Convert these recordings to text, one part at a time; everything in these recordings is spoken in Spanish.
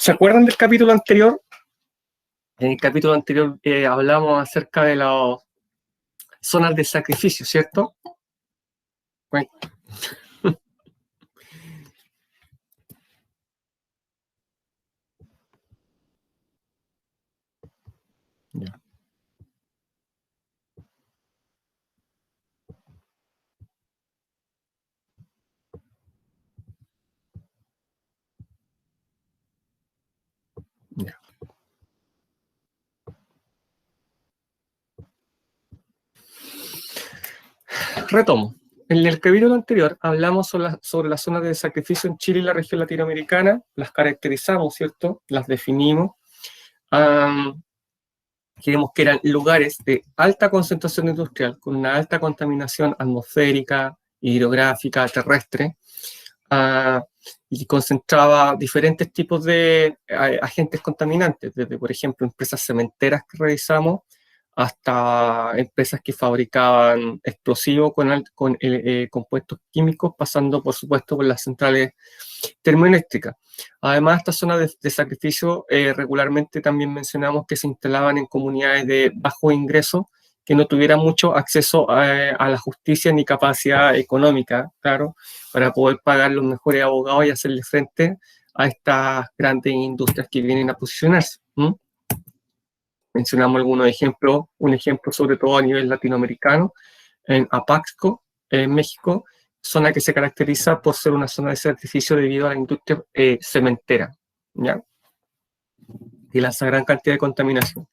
¿Se acuerdan del capítulo anterior? En el capítulo anterior hablamos acerca de las zonas de sacrificio, ¿cierto? Bueno. Ya. Ya. Retomo. En el capítulo anterior hablamos sobre las zonas de sacrificio en Chile y la región latinoamericana, las caracterizamos, ¿cierto? Las definimos. Creemos que eran lugares de alta concentración industrial, con una alta contaminación atmosférica, hidrográfica, terrestre, y concentraba diferentes tipos de agentes contaminantes, desde, por ejemplo, empresas cementeras que revisamos, hasta empresas que fabricaban explosivos con compuestos químicos, pasando, por supuesto, por las centrales termoeléctricas. Además, estas zonas de sacrificio regularmente también mencionamos que se instalaban en comunidades de bajo ingreso, que no tuvieran mucho acceso a la justicia ni capacidad económica, claro, para poder pagar los mejores abogados y hacerle frente a estas grandes industrias que vienen a posicionarse. Mencionamos algunos ejemplos, un ejemplo sobre todo a nivel latinoamericano, en Apaxco, en México, zona que se caracteriza por ser una zona de sacrificio debido a la industria cementera, ¿ya? Y lanza gran cantidad de contaminación.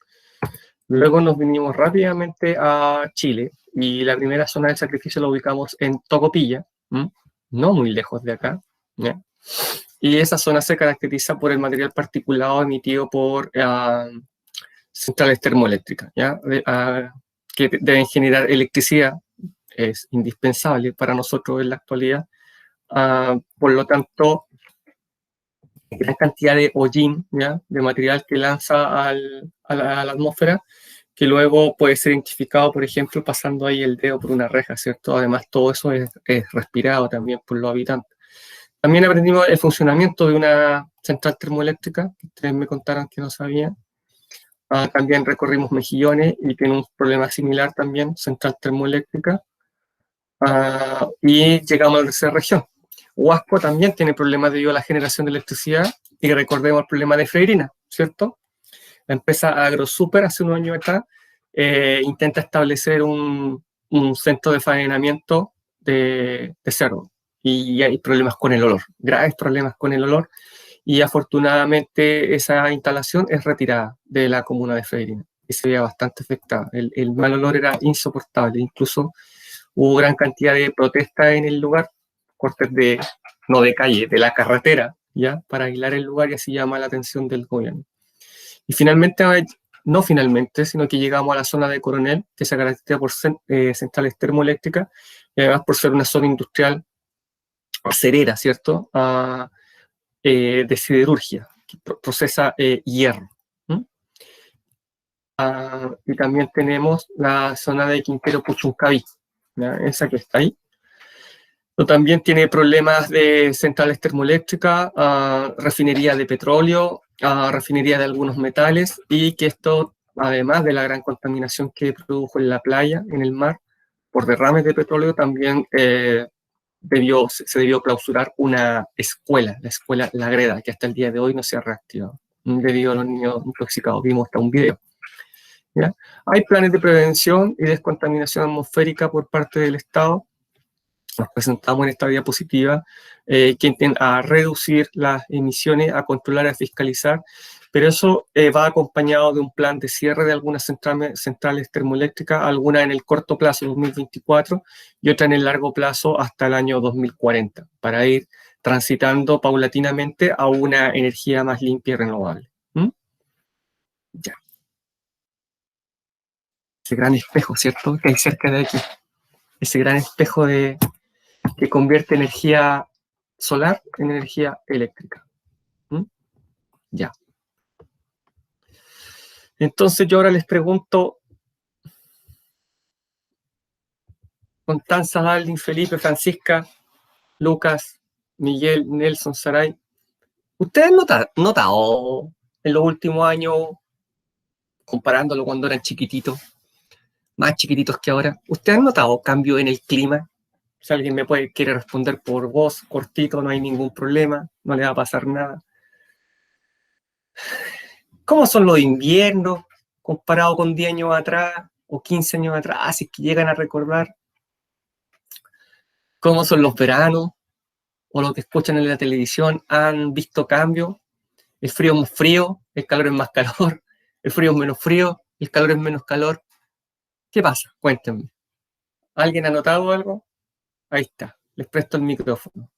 Luego nos vinimos rápidamente a Chile, y la primera zona de sacrificio la ubicamos en Tocopilla, no muy lejos de acá, ¿ya? Y esa zona se caracteriza por el material particulado emitido por centrales termoeléctricas, ¿ya? Que deben generar electricidad, es indispensable para nosotros en la actualidad. Por lo tanto, gran cantidad de hollín, ¿ya? De material que lanza a la atmósfera, que luego puede ser identificado, por ejemplo, pasando ahí el dedo por una reja, ¿cierto? Además, todo eso es respirado también por los habitantes. También aprendimos el funcionamiento de una central termoeléctrica, que ustedes me contaron que no sabían. También recorrimos Mejillones y tiene un problema similar también, central termoeléctrica. Y llegamos a la tercera región. Huasco también tiene problemas debido a la generación de electricidad, y recordemos el problema de Freirina, ¿cierto? La empresa AgroSuper hace unos años atrás intenta establecer un centro de faenamiento de cerdo, y hay problemas con el olor, graves problemas con el olor, y afortunadamente esa instalación es retirada de la comuna de Freirina y se veía bastante afectada. El mal olor era insoportable, incluso hubo gran cantidad de protestas en el lugar, cortes no de calle, de la carretera, ¿ya? Para aislar el lugar y así llamar la atención del gobierno. Y finalmente, no finalmente, sino que llegamos a la zona de Coronel, que se caracteriza por centrales termoeléctricas y además por ser una zona industrial acerera, ¿cierto? De siderurgia, que procesa hierro. Y también tenemos la zona de Quintero Puchuncaví, ¿ya? Esa que está ahí. Pero también tiene problemas de centrales termoeléctricas, refinería de petróleo, refinería de algunos metales, y que esto, además de la gran contaminación que produjo en la playa, en el mar, por derrames de petróleo, también se debió clausurar una escuela, la escuela La Greda, que hasta el día de hoy no se ha reactivado, debido a los niños intoxicados. Vimos hasta un video. ¿Ya? Hay planes de prevención y descontaminación atmosférica por parte del Estado. Nos presentamos en esta diapositiva, que intentan a reducir las emisiones, a controlar, a fiscalizar, pero eso va acompañado de un plan de cierre de algunas centrales termoeléctricas, algunas en el corto plazo, 2024, y otras en el largo plazo hasta el año 2040, para ir transitando paulatinamente a una energía más limpia y renovable. Ya. Ese gran espejo, ¿cierto?, que hay cerca de aquí. Ese gran espejo que convierte energía solar en energía eléctrica. Ya. Entonces yo ahora les pregunto, Constanza, Aldin, Felipe, Francisca, Lucas, Miguel, Nelson, Saray, ¿Ustedes han notado en los últimos años, comparándolo cuando eran chiquititos, más chiquititos que ahora, ¿ustedes han notado cambio en el clima? Si alguien quiere responder por voz, cortito, no hay ningún problema, no le va a pasar nada. ¿Cómo son los inviernos comparado con 10 años atrás o 15 años atrás, si es que llegan a recordar? ¿Cómo son los veranos o lo que escuchan en la televisión? ¿Han visto cambios? El frío es más frío, el calor es más calor, el frío es menos frío, el calor es menos calor. ¿Qué pasa? Cuéntenme. ¿Alguien ha notado algo? Ahí está, les presto el micrófono.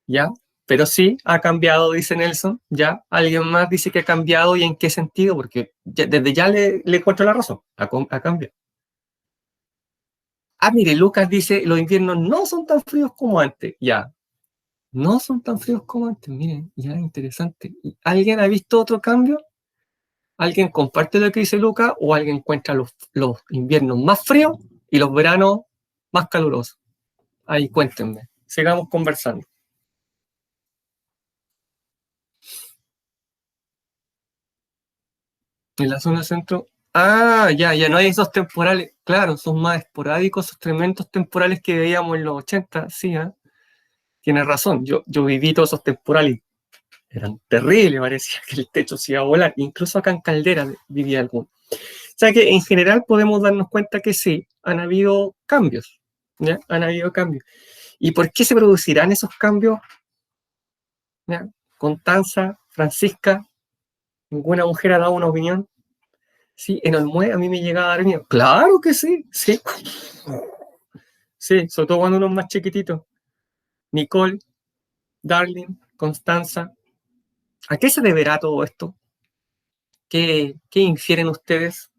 ¿Ya? Pero sí, ha cambiado, dice Nelson. ¿Ya? ¿Alguien más dice que ha cambiado y en qué sentido? Porque desde ya le encuentro la razón. Ha cambiado. Ah, mire, Lucas dice, los inviernos no son tan fríos como antes. Ya, no son tan fríos como antes. Miren, ya, interesante. ¿Alguien ha visto otro cambio? ¿Alguien comparte lo que dice Lucas o alguien encuentra los inviernos más fríos y los veranos más calurosos? Ahí cuéntenme. Sigamos conversando. En la zona centro. Ah, ya no hay esos temporales. Claro, son más esporádicos, esos tremendos temporales que veíamos en los 80. Sí, ¿eh? Tienes razón. Yo viví todos esos temporales. Eran terribles, parecía que el techo se iba a volar. Incluso acá en Caldera vivía alguno. O sea que en general podemos darnos cuenta que sí, han habido cambios. ¿Ya? Han habido cambios. ¿Y por qué se producirán esos cambios? ¿Ya? Constanza, Francisca, ninguna mujer ha dado una opinión. Sí, en Olmué a mí me llegaba a dar miedo. Claro que sí, sí. Sí, sobre todo cuando uno es más chiquitito. Nicole, Darling, Constanza. ¿A qué se deberá todo esto? ¿Qué infieren ustedes?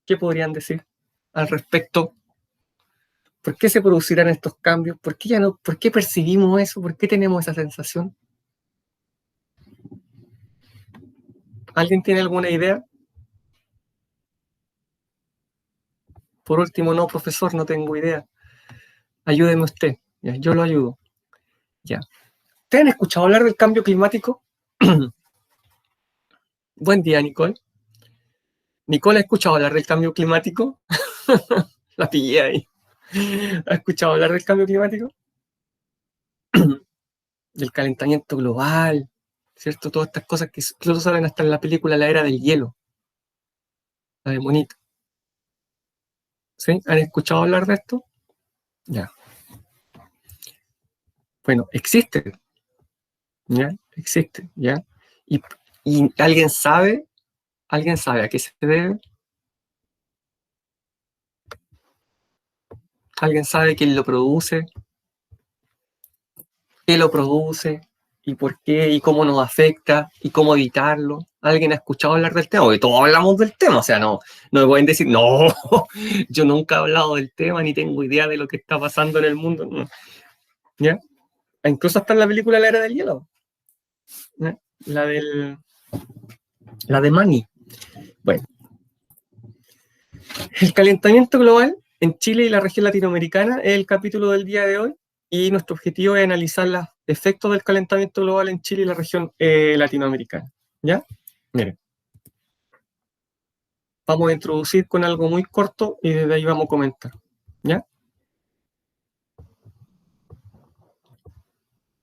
¿Qué podrían decir al respecto? ¿Por qué se producirán estos cambios? ¿Por qué ya no? ¿Por qué percibimos eso? ¿Por qué tenemos esa sensación? ¿Alguien tiene alguna idea? Por último, no, profesor, no tengo idea. Ayúdeme usted. Ya, yo lo ayudo. Ya. ¿Ustedes han escuchado hablar del cambio climático? Buen día, Nicole. Nicole, ¿ha escuchado hablar del cambio climático? La pillé ahí. ¿Ha escuchado hablar del cambio climático? Del calentamiento global, ¿cierto? Todas estas cosas que incluso salen hasta en la película La Era del Hielo, la de Monito. ¿Sí? ¿Han escuchado hablar de esto? Ya. Bueno, existe, ¿ya? Existe, ¿ya? Y, y alguien sabe a qué se debe, alguien sabe quién lo produce, qué lo produce y por qué y cómo nos afecta y cómo evitarlo. ¿Alguien ha escuchado hablar del tema? Porque todos hablamos del tema, o sea, no me pueden decir, no, yo nunca he hablado del tema ni tengo idea de lo que está pasando en el mundo. No. ¿Ya? Incluso hasta en la película La Era del Hielo, ¿ya? La de Manny. Bueno, el calentamiento global en Chile y la región latinoamericana es el capítulo del día de hoy y nuestro objetivo es analizar los efectos del calentamiento global en Chile y la región latinoamericana. ¿Ya? Miren, vamos a introducir con algo muy corto y desde ahí vamos a comentar. ¿Ya?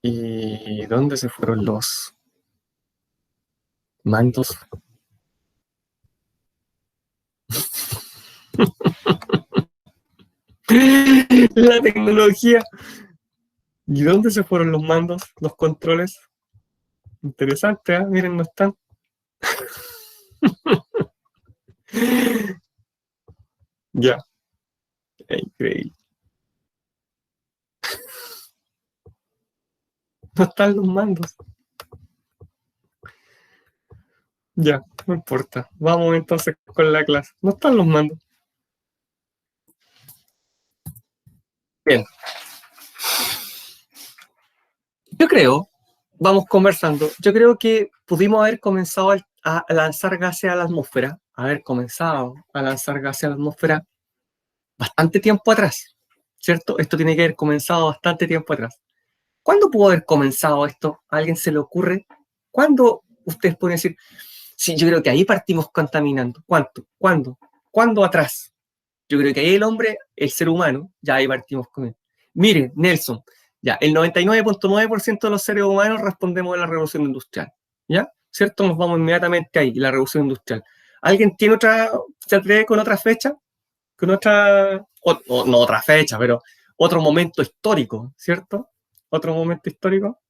¿Y dónde se fueron los mandos? La tecnología. ¿Y dónde se fueron los mandos, los controles? Interesante, ¿eh? Miren, no están. Ya, es increíble. No están los mandos. Ya, no importa. Vamos entonces con la clase. No están los mandos. Bien, yo creo, vamos conversando, yo creo que pudimos haber comenzado a lanzar gases a la atmósfera, haber comenzado a lanzar gases a la atmósfera bastante tiempo atrás, ¿cierto? Esto tiene que haber comenzado bastante tiempo atrás. ¿Cuándo pudo haber comenzado esto? ¿A alguien se le ocurre? ¿Cuándo ustedes pueden decir, sí, yo creo que ahí partimos contaminando? ¿Cuánto? ¿Cuándo? ¿Cuándo atrás? Yo creo que ahí el hombre, el ser humano, ya ahí partimos con él. Mire, Nelson, ya, el 99.9% de los seres humanos respondemos a la revolución industrial, ¿ya? ¿Cierto? Nos vamos inmediatamente ahí, la revolución industrial. ¿Alguien tiene otra, se atreve con otra fecha? ¿Con otra, o no otra fecha, pero otro momento histórico, ¿cierto? Otro momento histórico.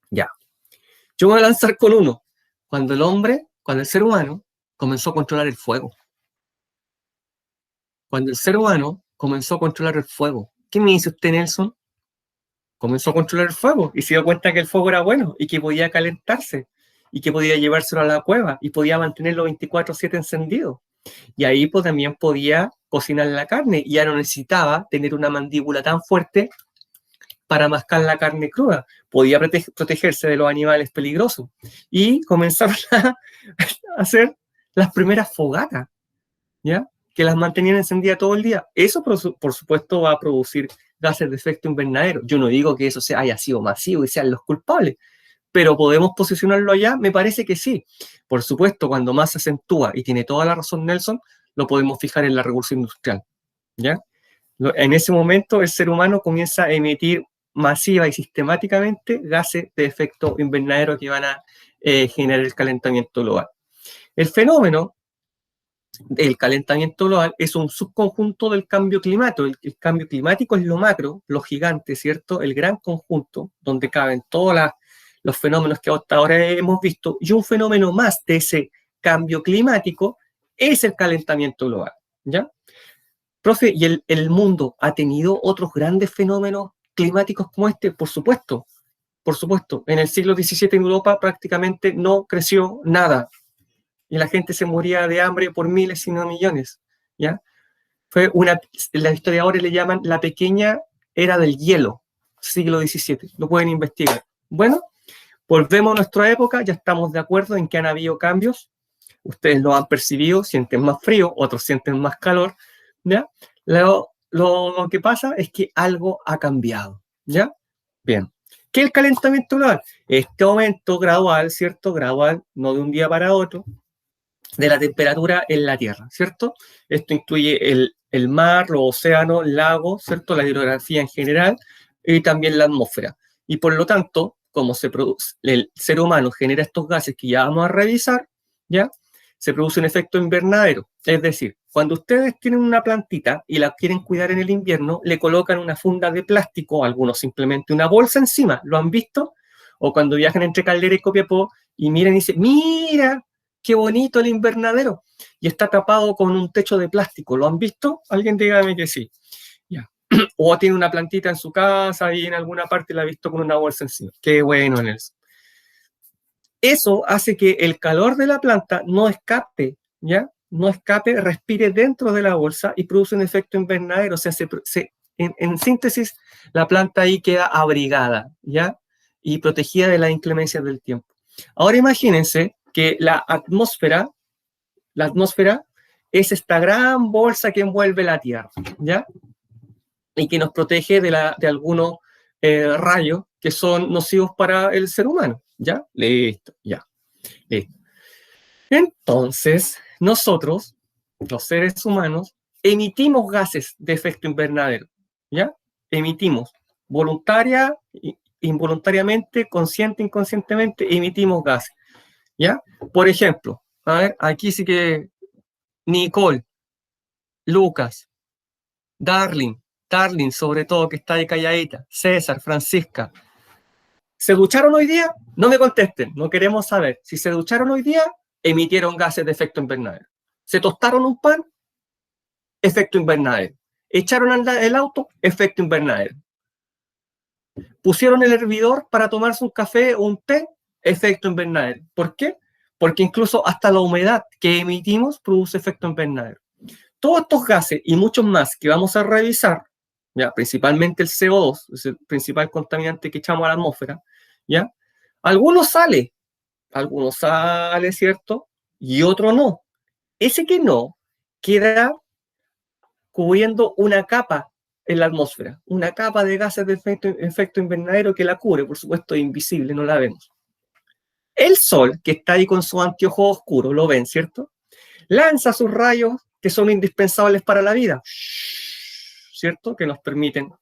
Ya. Yo me voy a lanzar con uno. Cuando el ser humano comenzó a controlar el fuego. Cuando el ser humano comenzó a controlar el fuego. ¿Qué me dice usted, Nelson? Comenzó a controlar el fuego y se dio cuenta que el fuego era bueno y que podía calentarse y que podía llevárselo a la cueva y podía mantenerlo 24/7 encendido. Y ahí pues, también podía cocinar la carne y ya no necesitaba tener una mandíbula tan fuerte para mascar la carne cruda. Podía protegerse de los animales peligrosos. Y comenzaron a hacer las primeras fogatas, ¿ya? Que las mantenían encendidas todo el día. Eso, por supuesto, va a producir gases de efecto invernadero. Yo no digo que eso haya sido masivo y sean los culpables, pero ¿podemos posicionarlo allá? Me parece que sí. Por supuesto, cuando más se acentúa, y tiene toda la razón Nelson, lo podemos fijar en la revolución industrial, ¿ya? En ese momento, el ser humano comienza a emitir masiva y sistemáticamente gases de efecto invernadero que van a generar el calentamiento global. El fenómeno del calentamiento global es un subconjunto del cambio climático. El cambio climático es lo macro, lo gigante, ¿cierto? El gran conjunto donde caben todos los fenómenos que hasta ahora hemos visto, y un fenómeno más de ese cambio climático es el calentamiento global, ¿ya? Profe, ¿y el mundo ha tenido otros grandes fenómenos climáticos como este? Por supuesto, por supuesto. En el siglo XVII en Europa prácticamente no creció nada y la gente se moría de hambre por miles, si no millones, ¿ya? Los historiadores le llaman la pequeña era del hielo, siglo XVII, lo pueden investigar. Bueno, volvemos a nuestra época, ya estamos de acuerdo en que han habido cambios, ustedes lo han percibido, sienten más frío, otros sienten más calor, ¿ya? Lo que pasa es que algo ha cambiado, ¿ya? Bien. ¿Qué es el calentamiento global? Este aumento gradual, ¿cierto? Gradual, no de un día para otro, de la temperatura en la Tierra, ¿cierto? Esto incluye el mar, los océanos, lagos, ¿cierto? La hidrografía en general y también la atmósfera. Y por lo tanto, como se produce, el ser humano genera estos gases que ya vamos a revisar, ¿ya? Se produce un efecto invernadero. Es decir, cuando ustedes tienen una plantita y la quieren cuidar en el invierno, le colocan una funda de plástico, algunos simplemente una bolsa encima. ¿Lo han visto? O cuando viajan entre Caldera y Copiapó y miran y dicen, mira, qué bonito el invernadero. Y está tapado con un techo de plástico. ¿Lo han visto? Alguien dígame que sí. Ya. O tiene una plantita en su casa y en alguna parte la ha visto con una bolsa encima. Qué bueno, Nelson. Eso hace que el calor de la planta no escape, ¿ya? No escape, respire dentro de la bolsa y produce un efecto invernadero. O sea, en síntesis, la planta ahí queda abrigada, ¿ya? Y protegida de las inclemencias del tiempo. Ahora imagínense que la atmósfera es esta gran bolsa que envuelve la Tierra, ¿ya? Y que nos protege de algunos rayos que son nocivos para el ser humano, ¿ya? Listo, ya. Listo. Entonces, nosotros, los seres humanos, emitimos gases de efecto invernadero, ¿ya? Emitimos voluntaria, involuntariamente, consciente, inconscientemente, emitimos gases, ¿ya? Por ejemplo, a ver, aquí sí que Nicole, Lucas, Darling sobre todo, que está ahí calladita, César, Francisca, ¿se ducharon hoy día? No me contesten, no queremos saber. Si se ducharon hoy día, emitieron gases de efecto invernadero. ¿Se tostaron un pan? Efecto invernadero. ¿Echaron el auto? Efecto invernadero. ¿Pusieron el hervidor para tomarse un café o un té? Efecto invernadero. ¿Por qué? Porque incluso hasta la humedad que emitimos produce efecto invernadero. Todos estos gases y muchos más que vamos a revisar, ¿ya? Principalmente el CO2, es el principal contaminante que echamos a la atmósfera, ¿ya? Algunos sale, ¿cierto? Y otro no. Ese que no queda cubriendo una capa en la atmósfera, una capa de gases de efecto invernadero que la cubre, por supuesto es invisible, no la vemos. El Sol, que está ahí con su anteojo oscuro, lo ven, ¿cierto? Lanza sus rayos que son indispensables para la vida, ¿cierto? Que nos permiten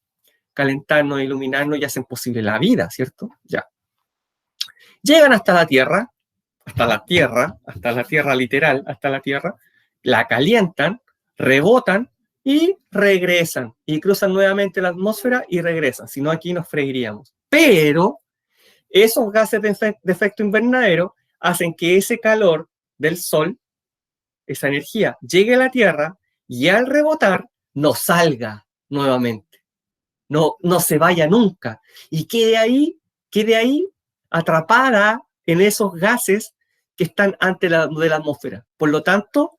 calentarnos, iluminarnos y hacen posible la vida, ¿cierto? Ya. Llegan hasta la Tierra literal, hasta la Tierra, la calientan, rebotan y regresan. Y cruzan nuevamente la atmósfera y regresan. Si no, aquí nos freiríamos. Pero esos gases de efecto invernadero hacen que ese calor del Sol, esa energía, llegue a la Tierra y al rebotar no salga nuevamente. No se vaya nunca. Y quede ahí atrapada en esos gases que están antes de la atmósfera. Por lo tanto,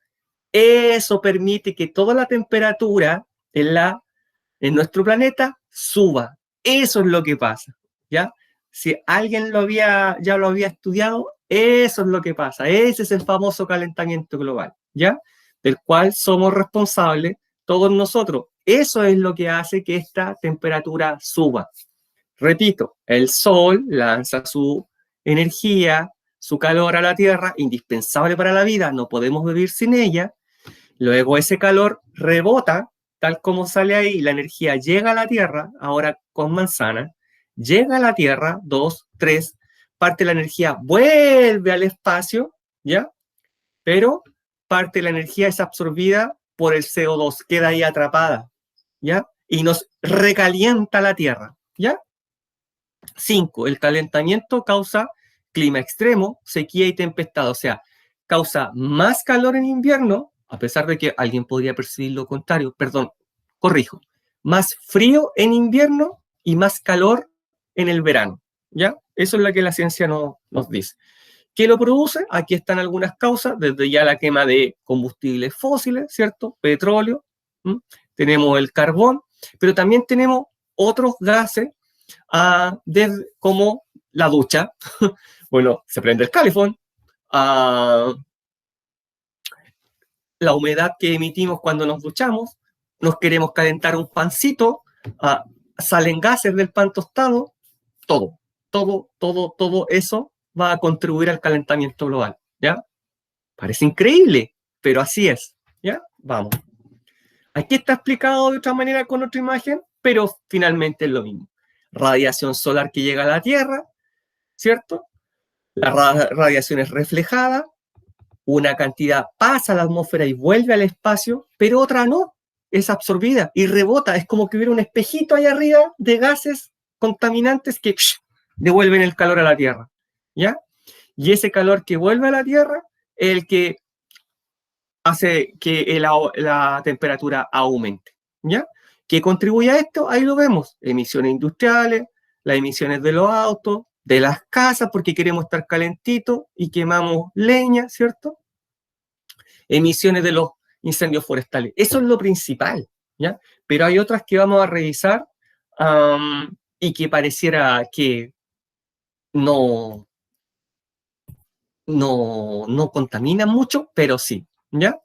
eso permite que toda la temperatura en nuestro planeta suba. Eso es lo que pasa, ¿ya? Si alguien ya lo había estudiado, eso es lo que pasa. Ese es el famoso calentamiento global, ¿ya? Del cual somos responsables todos nosotros. Eso es lo que hace que esta temperatura suba. Repito, el Sol lanza su energía, su calor a la Tierra, indispensable para la vida, no podemos vivir sin ella. Luego ese calor rebota, tal como sale ahí, la energía llega a la Tierra, ahora con manzana, llega a la Tierra, 2, 3, parte de la energía vuelve al espacio, ¿ya? Pero parte de la energía es absorbida por el CO2, queda ahí atrapada, ¿ya? Y nos recalienta la Tierra, ¿ya? 5. El calentamiento causa clima extremo, sequía y tempestad, o sea, causa más calor en invierno, a pesar de que alguien podría percibir lo contrario, perdón, corrijo, más frío en invierno y más calor en el verano, ¿ya? Eso es lo que la ciencia nos dice. ¿Qué lo produce? Aquí están algunas causas, desde ya la quema de combustibles fósiles, ¿cierto? Petróleo, tenemos el carbón, pero también tenemos otros gases como la ducha. Bueno, se prende el calefón, la humedad que emitimos cuando nos duchamos, nos queremos calentar un pancito, salen gases del pan tostado, todo eso va a contribuir al calentamiento global, ¿ya? Parece increíble, pero así es, ¿ya? Vamos. Aquí está explicado de otra manera con otra imagen, pero finalmente es lo mismo. Radiación solar que llega a la Tierra, ¿cierto? La radiación es reflejada, una cantidad pasa a la atmósfera y vuelve al espacio, pero otra no, es absorbida y rebota. Es como que hubiera un espejito ahí arriba de gases contaminantes que devuelven el calor a la Tierra, ¿ya? Y ese calor que vuelve a la Tierra es el que hace que la temperatura aumente, ¿ya? ¿Qué contribuye a esto? Ahí lo vemos, emisiones industriales, las emisiones de los autos, de las casas, porque queremos estar calentitos y quemamos leña, ¿cierto? Emisiones de los incendios forestales. Eso es lo principal, ¿ya? Pero hay otras que vamos a revisar y que pareciera que no contaminan mucho, pero sí, ¿ya?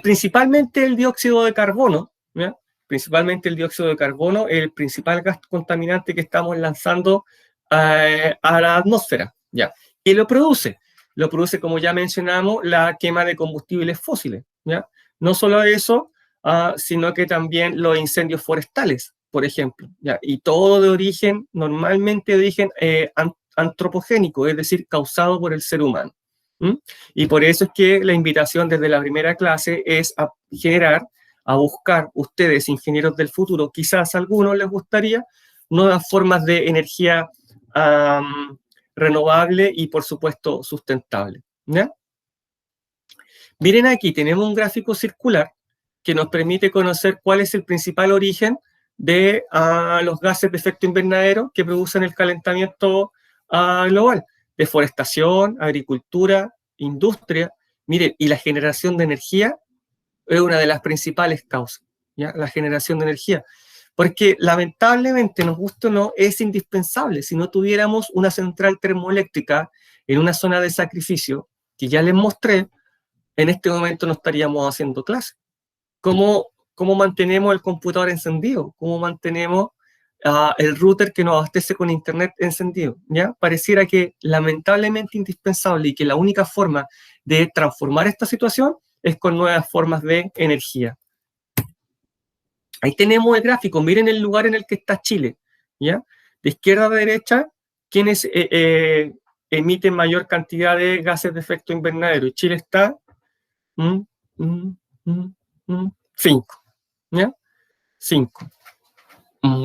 Principalmente el dióxido de carbono, ¿ya? Principalmente el dióxido de carbono, el principal gas contaminante que estamos lanzando a la atmósfera, ¿ya? ¿Qué lo produce? Lo produce, como ya mencionamos, la quema de combustibles fósiles, ¿ya? No solo eso, sino que también los incendios forestales, por ejemplo, ¿ya? Y todo normalmente de origen antropogénico, es decir, causado por el ser humano. Y por eso es que la invitación desde la primera clase es a buscar ustedes, ingenieros del futuro, quizás a algunos les gustaría, nuevas formas de energía renovable y, por supuesto, sustentable, ¿ya? Miren aquí, tenemos un gráfico circular que nos permite conocer cuál es el principal origen de los gases de efecto invernadero que producen el calentamiento global. Deforestación, agricultura, industria. Miren, y la generación de energía es una de las principales causas, ¿ya? La generación de energía. Porque lamentablemente, nos guste o no, es indispensable. Si no tuviéramos una central termoeléctrica en una zona de sacrificio, que ya les mostré, en este momento no estaríamos haciendo clase. ¿Cómo ¿Cómo mantenemos el computador encendido? ¿Cómo mantenemos el router que nos abastece con internet encendido? ¿Ya? Pareciera que lamentablemente indispensable y que la única forma de transformar esta situación es con nuevas formas de energía. Ahí tenemos el gráfico, miren el lugar en el que está Chile, ¿ya? De izquierda a derecha, quienes emiten mayor cantidad de gases de efecto invernadero. Y Chile está 5, ¿ya? 5.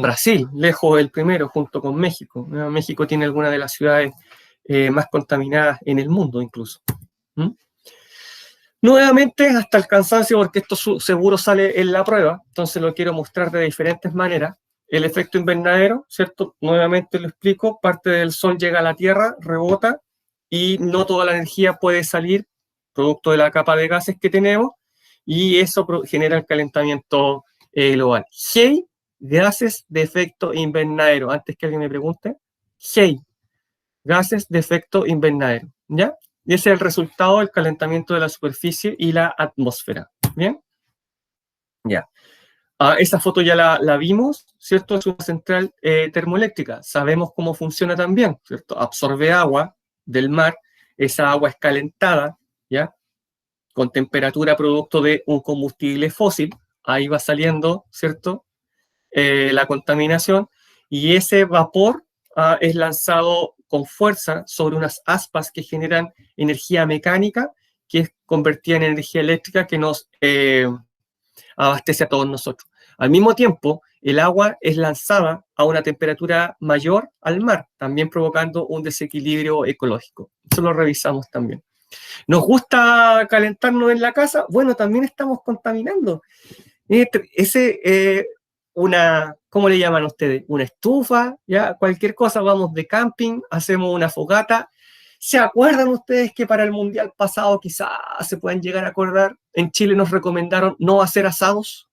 Brasil, lejos el primero, junto con México. ¿Ya? México tiene algunas de las ciudades más contaminadas en el mundo, incluso. Nuevamente, hasta el cansancio, porque esto seguro sale en la prueba, entonces lo quiero mostrar de diferentes maneras. El efecto invernadero, ¿cierto? Nuevamente lo explico, parte del sol llega a la Tierra, rebota, y no toda la energía puede salir, producto de la capa de gases que tenemos, y eso genera el calentamiento global. Hey, gases de efecto invernadero, antes que alguien me pregunte, hey, gases de efecto invernadero, ¿ya? Y ese es el resultado del calentamiento de la superficie y la atmósfera. ¿Bien? Ya. Esa foto ya la vimos, ¿cierto? Es una central termoeléctrica. Sabemos cómo funciona también, ¿cierto? Absorbe agua del mar, esa agua es calentada, ¿ya? Con temperatura producto de un combustible fósil. Ahí va saliendo, ¿cierto? La contaminación. Y ese vapor es lanzado con fuerza sobre unas aspas que generan energía mecánica, que es convertida en energía eléctrica que nos abastece a todos nosotros. Al mismo tiempo, el agua es lanzada a una temperatura mayor al mar, también provocando un desequilibrio ecológico. Eso lo revisamos también. ¿Nos gusta calentarnos en la casa? Bueno, también estamos contaminando. ¿Cómo le llaman ustedes? Una estufa, ya, cualquier cosa, vamos de camping, hacemos una fogata. ¿Se acuerdan ustedes que para el mundial pasado, quizás se puedan llegar a acordar, en Chile nos recomendaron no hacer asados?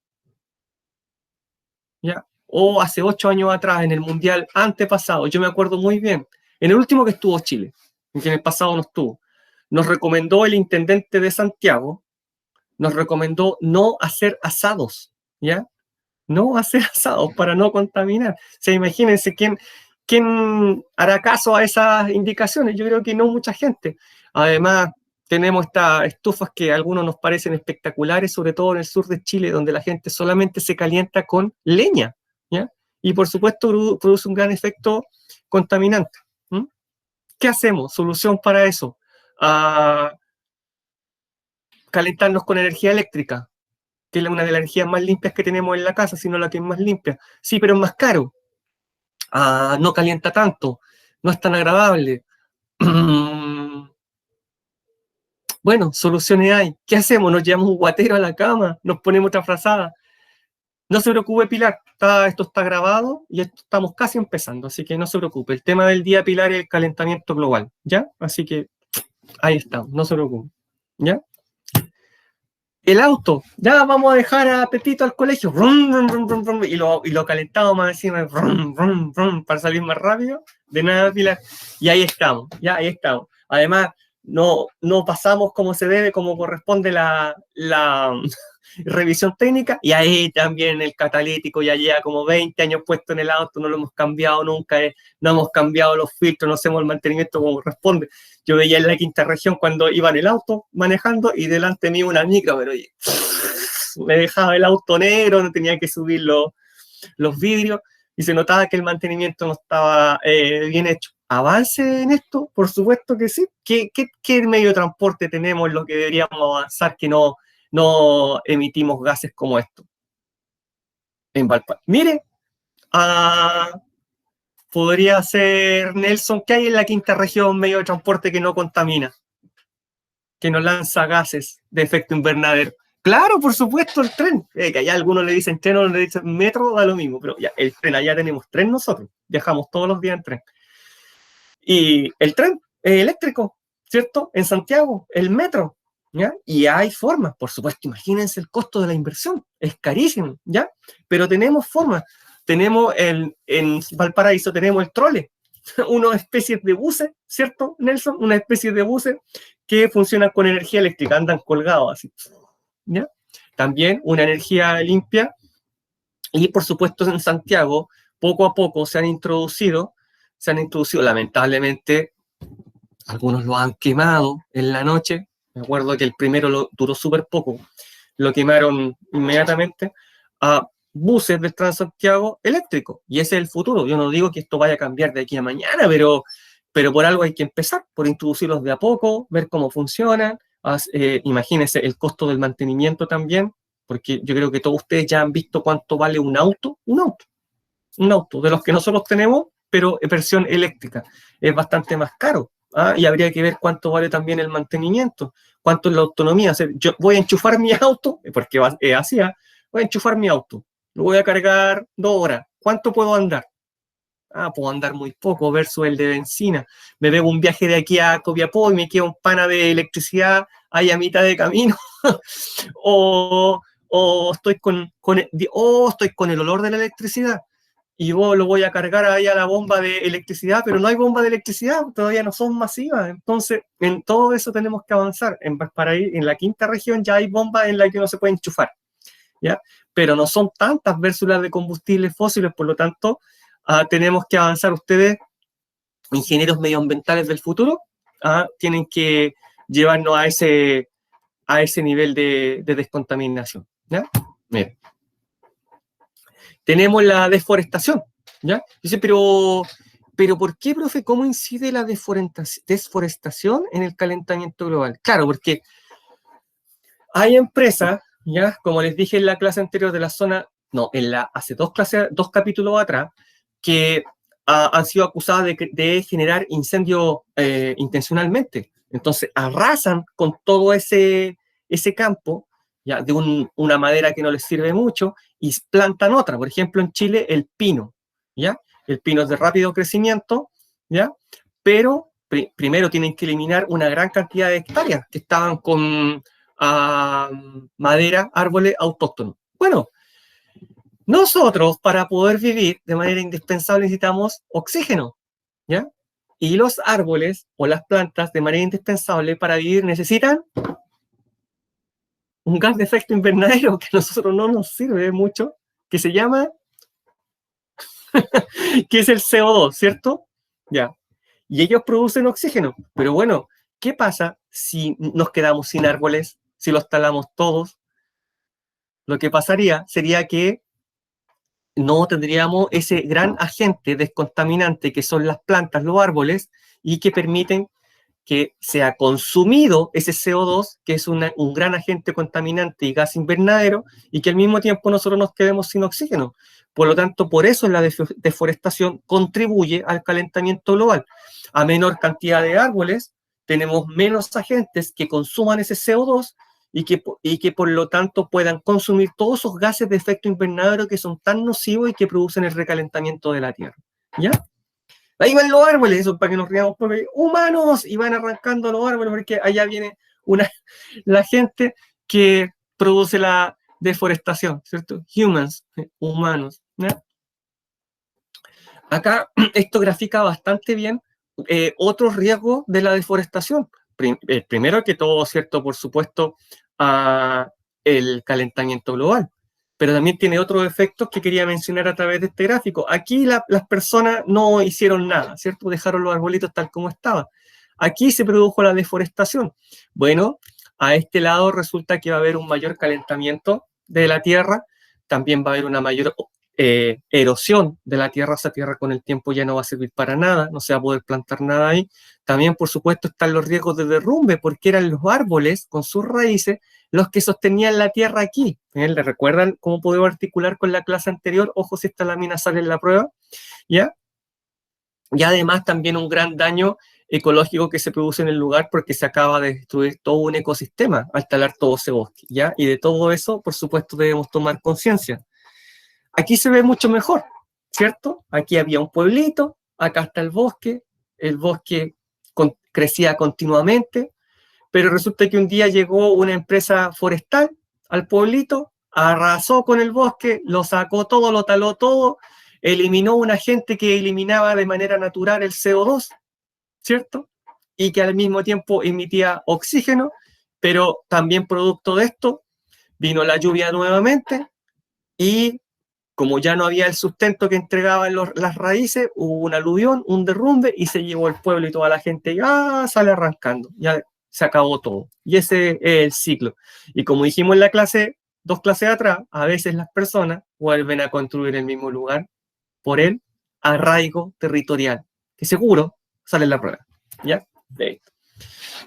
¿Ya? O hace 8 años atrás, en el mundial antepasado, yo me acuerdo muy bien, en el último que estuvo Chile, en que en el pasado no estuvo, nos recomendó el intendente de Santiago, nos recomendó no hacer asados, ¿ya? No hacer asados para no contaminar. O sea, imagínense quién hará caso a esas indicaciones. Yo creo que no mucha gente. Además, tenemos estas estufas que a algunos nos parecen espectaculares, sobre todo en el sur de Chile, donde la gente solamente se calienta con leña, ¿ya? Y por supuesto produce un gran efecto contaminante. ¿Qué hacemos? Solución para eso. Calentarnos con energía eléctrica, que es una de las energías más limpias que tenemos en la casa, sino la que es más limpia. Sí, pero es más caro. No calienta tanto, no es tan agradable. Bueno, soluciones hay. ¿Qué hacemos? Nos llevamos un guatero a la cama, nos ponemos otra frazada. No se preocupe, Pilar, esto está grabado y estamos casi empezando, así que no se preocupe. El tema del día, Pilar, es el calentamiento global, ¿ya? Así que ahí estamos, no se preocupe, ¿ya? El auto, ya vamos a dejar a Pepito al colegio, y lo calentamos más encima, para salir más rápido, de nada, Pilar, y ahí estamos, ya, ahí estamos. Además, no pasamos como se debe, como corresponde la revisión técnica, y ahí también el catalítico ya lleva como 20 años puesto en el auto, no lo hemos cambiado nunca, no hemos cambiado los filtros, no hacemos el mantenimiento como corresponde. Yo veía en la quinta región cuando iba en el auto manejando y delante mío una micro, pero me dejaba el auto negro, no tenía que subir los vidrios y se notaba que el mantenimiento no estaba bien hecho. ¿Avance en esto? Por supuesto que sí. ¿Qué medio de transporte tenemos en lo que deberíamos avanzar que no emitimos gases como esto? En Valparaíso. Mire, podría ser, Nelson, ¿qué hay en la quinta región medio de transporte que no contamina? Que no lanza gases de efecto invernadero. Claro, por supuesto, el tren. Que allá algunos le dicen tren o le dicen metro, da lo mismo, pero ya, el tren, allá tenemos tren nosotros, viajamos todos los días en tren. Y el tren eléctrico, ¿cierto? En Santiago, el metro, ¿ya? Y hay formas, por supuesto, imagínense el costo de la inversión, es carísimo, ¿ya? Pero tenemos formas. Tenemos en Valparaíso tenemos el trole, una especie de buses, ¿cierto, Nelson? Una especie de buses que funcionan con energía eléctrica, andan colgados así, ¿ya? también una energía limpia. Y por supuesto en Santiago, poco a poco se han introducido lamentablemente, algunos lo han quemado en la noche. Me acuerdo que el primero duró súper poco, lo quemaron inmediatamente, a buses del Transantiago eléctricos. Y ese es el futuro. Yo no digo que esto vaya a cambiar de aquí a mañana, pero por algo hay que empezar, por introducirlos de a poco, ver cómo funcionan. Imagínense el costo del mantenimiento también, porque yo creo que todos ustedes ya han visto cuánto vale un auto, de los que nosotros tenemos, pero en versión eléctrica. Es bastante más caro. Y habría que ver cuánto vale también el mantenimiento, cuánto es la autonomía. O sea, yo voy a enchufar mi auto, porque así, voy a enchufar mi auto, lo voy a cargar 2 horas. ¿Cuánto puedo andar? Puedo andar muy poco versus el de benzina. Me pego un viaje de aquí a Copiapó y me queda un pana de electricidad ahí a mitad de camino. o estoy estoy con el olor de la electricidad y vos lo voy a cargar ahí a la bomba de electricidad, pero no hay bomba de electricidad, todavía no son masivas. Entonces, en todo eso tenemos que avanzar. Para ir en la quinta región ya hay bombas en las que no se puede enchufar, ¿ya? Pero no son tantas versus las de combustibles fósiles, por lo tanto, tenemos que avanzar. Ustedes, ingenieros medioambientales del futuro, tienen que llevarnos a ese nivel de descontaminación, ¿ya? Miren. Tenemos la deforestación, ¿ya? Dice, pero ¿por qué, profe? ¿Cómo incide la desforestación en el calentamiento global? Claro, porque hay empresas, ¿ya? Como les dije en la clase anterior de la zona, no, hace dos capítulos atrás, que han sido acusadas de generar incendios intencionalmente. Entonces, arrasan con todo ese campo, ¿ya? De una madera que no les sirve mucho, y plantan otra. Por ejemplo, en Chile, el pino, ¿ya? El pino es de rápido crecimiento, ¿ya? Pero primero tienen que eliminar una gran cantidad de hectáreas que estaban con madera, árboles autóctonos. Bueno, nosotros para poder vivir de manera indispensable necesitamos oxígeno, ¿ya? Y los árboles o las plantas de manera indispensable para vivir necesitan un gas de efecto invernadero que a nosotros no nos sirve mucho, que se llama, que es el CO2, ¿cierto? Ya. Y ellos producen oxígeno. Pero bueno, ¿qué pasa si nos quedamos sin árboles, si los talamos todos? Lo que pasaría sería que no tendríamos ese gran agente descontaminante que son las plantas, los árboles, y que permiten que sea consumido ese CO2, que es un gran agente contaminante y gas invernadero, y que al mismo tiempo nosotros nos quedemos sin oxígeno. Por lo tanto, por eso la deforestación contribuye al calentamiento global. A menor cantidad de árboles, tenemos menos agentes que consuman ese CO2 y que por lo tanto puedan consumir todos esos gases de efecto invernadero que son tan nocivos y que producen el recalentamiento de la Tierra. ¿Ya? Ahí van los árboles, eso para que nos riamos, porque humanos, y van arrancando los árboles, porque allá viene la gente que produce la deforestación, ¿cierto? Humans, humanos, ¿ya? Acá esto grafica bastante bien otros riesgos de la deforestación. Primero que todo, ¿cierto? Por supuesto, el calentamiento global, pero también tiene otros efectos que quería mencionar a través de este gráfico. Aquí las personas no hicieron nada, ¿cierto? Dejaron los arbolitos tal como estaban. Aquí se produjo la deforestación. Bueno, a este lado resulta que va a haber un mayor calentamiento de la tierra, también va a haber una mayor erosión de la tierra. Esa tierra con el tiempo ya no va a servir para nada, no se va a poder plantar nada ahí. También, por supuesto, están los riesgos de derrumbe, porque eran los árboles con sus raíces los que sostenían la tierra aquí. ¿Le recuerdan cómo podemos articular con la clase anterior? Ojo si esta lámina sale en la prueba, ¿ya? Y además también un gran daño ecológico que se produce en el lugar porque se acaba de destruir todo un ecosistema al talar todo ese bosque, ¿ya? Y de todo eso, por supuesto, debemos tomar conciencia. Aquí se ve mucho mejor, ¿cierto? Aquí había un pueblito, acá está el bosque crecía continuamente, pero resulta que un día llegó una empresa forestal al pueblito, arrasó con el bosque, lo sacó todo, lo taló todo, eliminó un agente que eliminaba de manera natural el CO2, ¿cierto? Y que al mismo tiempo emitía oxígeno, pero también producto de esto vino la lluvia nuevamente y como ya no había el sustento que entregaban las raíces, hubo un aluvión, un derrumbe y se llevó el pueblo y toda la gente ya sale arrancando, ya se acabó todo. Y ese es el ciclo. Y como dijimos en la clase, 2 clases atrás, a veces las personas vuelven a construir el mismo lugar por el arraigo territorial, que seguro sale en la prueba. ¿Ya?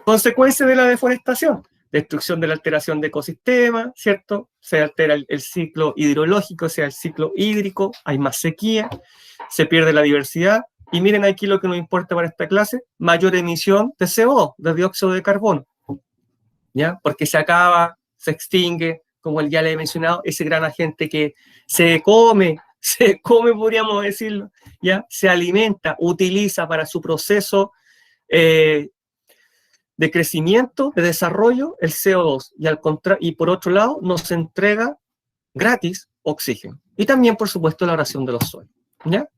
Consecuencia de la deforestación, destrucción de la alteración de ecosistemas, ¿cierto? Se altera el ciclo hidrológico, o sea, el ciclo hídrico, hay más sequía, se pierde la diversidad, y miren aquí lo que nos importa para esta clase, mayor emisión de CO2, de dióxido de carbono, ¿ya? Porque se acaba, se extingue, como ya le he mencionado, ese gran agente que se come, podríamos decirlo, ¿ya? Se alimenta, utiliza para su proceso de crecimiento, de desarrollo, el CO2, y por otro lado nos entrega gratis oxígeno. Y también, por supuesto, la oración de los suelos. ¿Ya?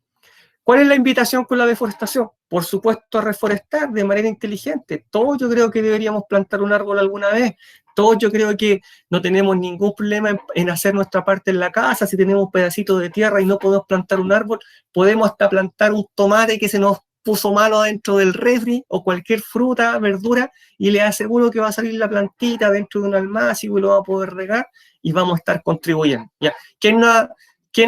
¿Cuál es la invitación con la deforestación? Por supuesto, a reforestar de manera inteligente. Todos yo creo que deberíamos plantar un árbol alguna vez. Todos yo creo que no tenemos ningún problema en hacer nuestra parte en la casa. Si tenemos pedacitos de tierra y no podemos plantar un árbol, podemos hasta plantar un tomate que se nos puso malo dentro del refri o cualquier fruta, verdura, y le aseguro que va a salir la plantita dentro de un almácigo y lo va a poder regar y vamos a estar contribuyendo. ¿Ya? ¿Quién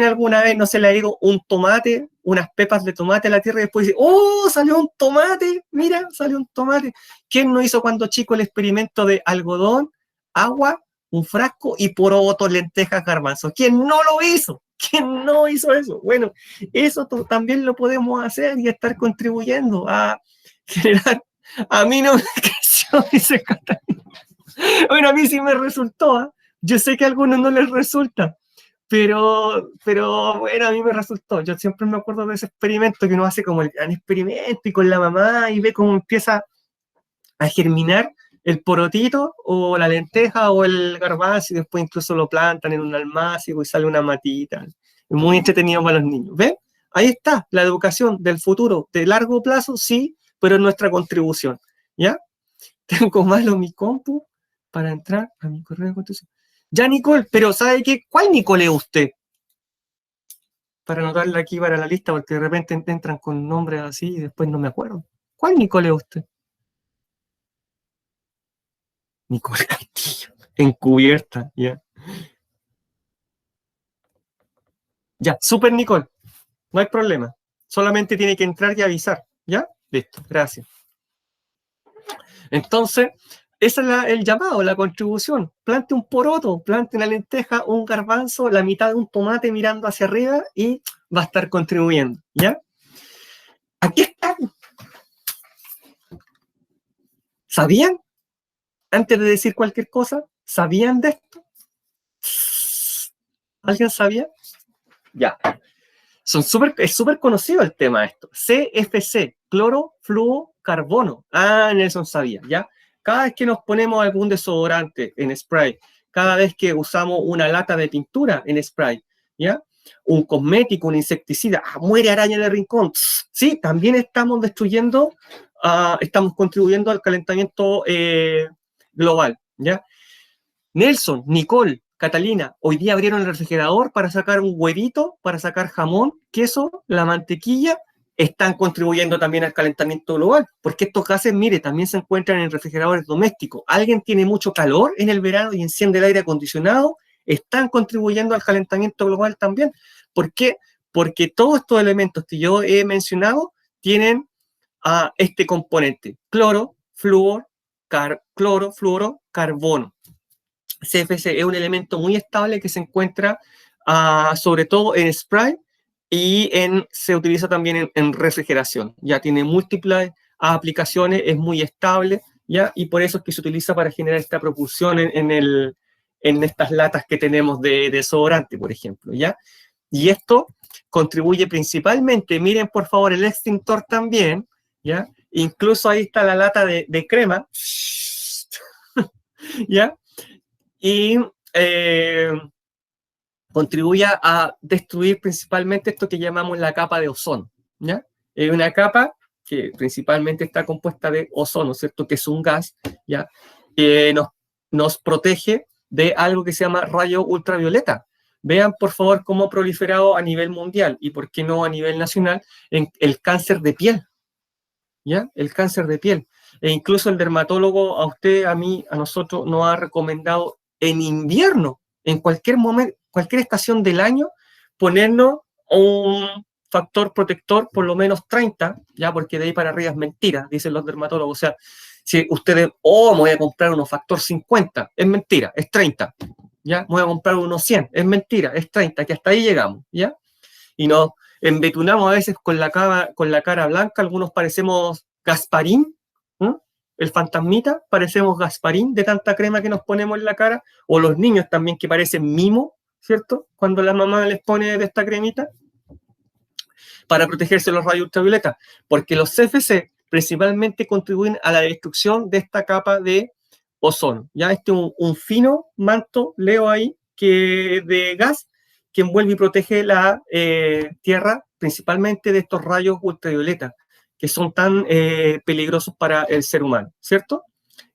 alguna vez no se le ha ido un tomate, unas pepas de tomate a la tierra y después dice, ¡oh, salió un tomate! Mira, salió un tomate. ¿Quién no hizo cuando chico el experimento de algodón, agua, un frasco y porotos, lentejas, garbanzos? ¿Quién no lo hizo? ¿Quién no hizo eso? Bueno, eso también lo podemos hacer y estar contribuyendo a generar. A mí no me creció, dice Catalina. Bueno, a mí sí me resultó. ¿Eh? Yo sé que a algunos no les resulta. Pero bueno, a mí me resultó. Yo siempre me acuerdo de ese experimento que uno hace como el gran experimento y con la mamá y ve cómo empieza a germinar el porotito o la lenteja o el garbanzo y después incluso lo plantan en un almácigo y sale una matita. Es muy entretenido para los niños. ¿Ven? Ahí está, la educación del futuro de largo plazo, sí, pero es nuestra contribución. ¿Ya? Tengo malo mi compu para entrar a mi correo de contestación. Ya, Nicole, pero ¿sabe qué? ¿Cuál Nicole es usted? Para anotarla aquí para la lista, porque de repente entran con nombres así y después no me acuerdo. ¿Cuál Nicole es usted? Nicole Castillo. Encubierta, ya. Ya, super Nicole. No hay problema. Solamente tiene que entrar y avisar. ¿Ya? Listo, gracias. Entonces, ese es el llamado, la contribución. Plante un poroto, plante una lenteja, un garbanzo, la mitad de un tomate mirando hacia arriba y va a estar contribuyendo. ¿Ya? Aquí está. ¿Sabían? Antes de decir cualquier cosa, ¿sabían de esto? ¿Alguien sabía? Ya. Es súper conocido el tema de esto. CFC, clorofluorocarbono. Nelson sabía, ¿ya? Cada vez que nos ponemos algún desodorante en spray, cada vez que usamos una lata de pintura en spray, ¿ya? Un cosmético, un insecticida, muere araña en el rincón. Sí, también estamos destruyendo, estamos contribuyendo al calentamiento global, ¿ya? Nelson, Nicole, Catalina, hoy día abrieron el refrigerador para sacar un huevito, para sacar jamón, queso, la mantequilla, están contribuyendo también al calentamiento global, porque estos gases, mire, también se encuentran en refrigeradores domésticos. Alguien tiene mucho calor en el verano y enciende el aire acondicionado, están contribuyendo al calentamiento global también. ¿Por qué? Porque todos estos elementos que yo he mencionado tienen este componente, cloro, fluoro, carbono. CFC es un elemento muy estable que se encuentra sobre todo en spray y se utiliza también en refrigeración. Ya tiene múltiples aplicaciones, es muy estable, ¿ya? Y por eso es que se utiliza para generar esta propulsión en estas latas que tenemos de desodorante, por ejemplo, ¿ya? Y esto contribuye principalmente, miren por favor el extintor también, ¿ya? Incluso ahí está la lata de crema, ¿ya? Y contribuye a destruir principalmente esto que llamamos la capa de ozono, ¿ya? Es una capa que principalmente está compuesta de ozono, ¿cierto? Que es un gas, ¿ya? Que nos protege de algo que se llama rayo ultravioleta. Vean, por favor, cómo ha proliferado a nivel mundial y, por qué no, a nivel nacional, en el cáncer de piel. ¿Ya? El cáncer de piel. E incluso el dermatólogo, a usted, a mí, a nosotros, nos ha recomendado en invierno, en cualquier momento, cualquier estación del año, ponernos un factor protector por lo menos 30, ya, porque de ahí para arriba es mentira, dicen los dermatólogos. O sea, si ustedes, me voy a comprar unos factor 50, es mentira, es 30. ¿Ya? Me voy a comprar unos 100, es mentira, es 30, que hasta ahí llegamos, ¿ya? Y nos embetunamos a veces con la cara blanca, algunos parecemos Gasparín, ¿no? El fantasmita, parecemos Gasparín de tanta crema que nos ponemos en la cara, o los niños también que parecen Mimo, ¿cierto? Cuando la mamá les pone de esta cremita, para protegerse de los rayos ultravioleta, porque los CFC principalmente contribuyen a la destrucción de esta capa de ozono. Ya este es un fino manto, leo ahí, de gas que envuelve y protege la Tierra principalmente de estos rayos ultravioleta que son tan peligrosos para el ser humano, ¿cierto?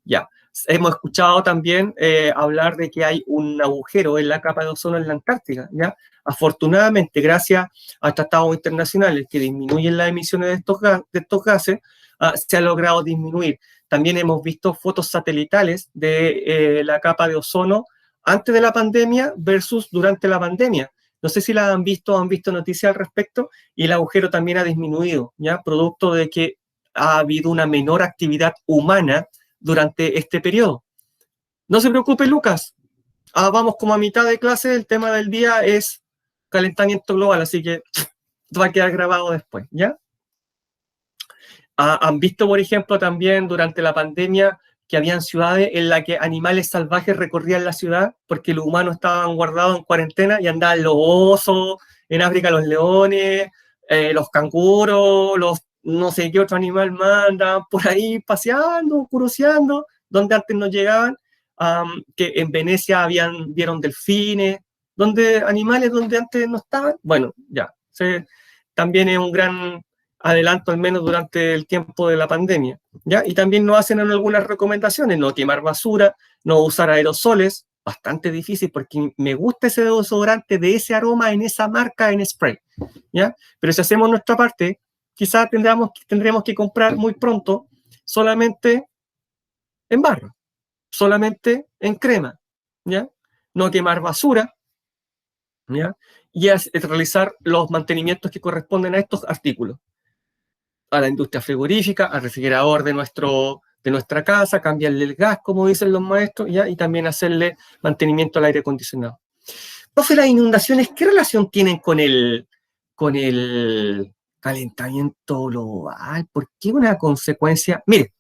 Ya. Hemos escuchado también hablar de que hay un agujero en la capa de ozono en la Antártica, ¿ya? Afortunadamente, gracias a tratados internacionales que disminuyen las emisiones de estos gases, se ha logrado disminuir. También hemos visto fotos satelitales de la capa de ozono antes de la pandemia versus durante la pandemia. No sé si la han visto noticias al respecto, y el agujero también ha disminuido, ¿ya? Producto de que ha habido una menor actividad humana durante este periodo. No se preocupe, Lucas. Vamos como a mitad de clase, el tema del día es calentamiento global, así que va a quedar grabado después, ¿ya? Han visto, por ejemplo, también durante la pandemia que habían ciudades en las que animales salvajes recorrían la ciudad porque los humanos estaban guardados en cuarentena y andaban los osos, en África los leones, los canguros, los no sé qué otro animal más andaban por ahí paseando, curioseando, donde antes no llegaban, que en Venecia vieron delfines, animales donde antes no estaban. Bueno, ya, también es un gran adelanto, al menos durante el tiempo de la pandemia, ¿ya? Y también nos hacen algunas recomendaciones: no quemar basura, no usar aerosoles, bastante difícil porque me gusta ese desodorante de ese aroma en esa marca en spray, ¿ya? Pero si hacemos nuestra parte, quizás tendremos que comprar muy pronto solamente en barra, solamente en crema, ¿ya? No quemar basura, ¿ya? Y realizar los mantenimientos que corresponden a estos artículos. A la industria frigorífica, al refrigerador de nuestra casa, cambiarle el gas, como dicen los maestros, ¿ya? Y también hacerle mantenimiento al aire acondicionado. Profe, las inundaciones, ¿qué relación tienen con el calentamiento global? ¿Por qué una consecuencia? Mire,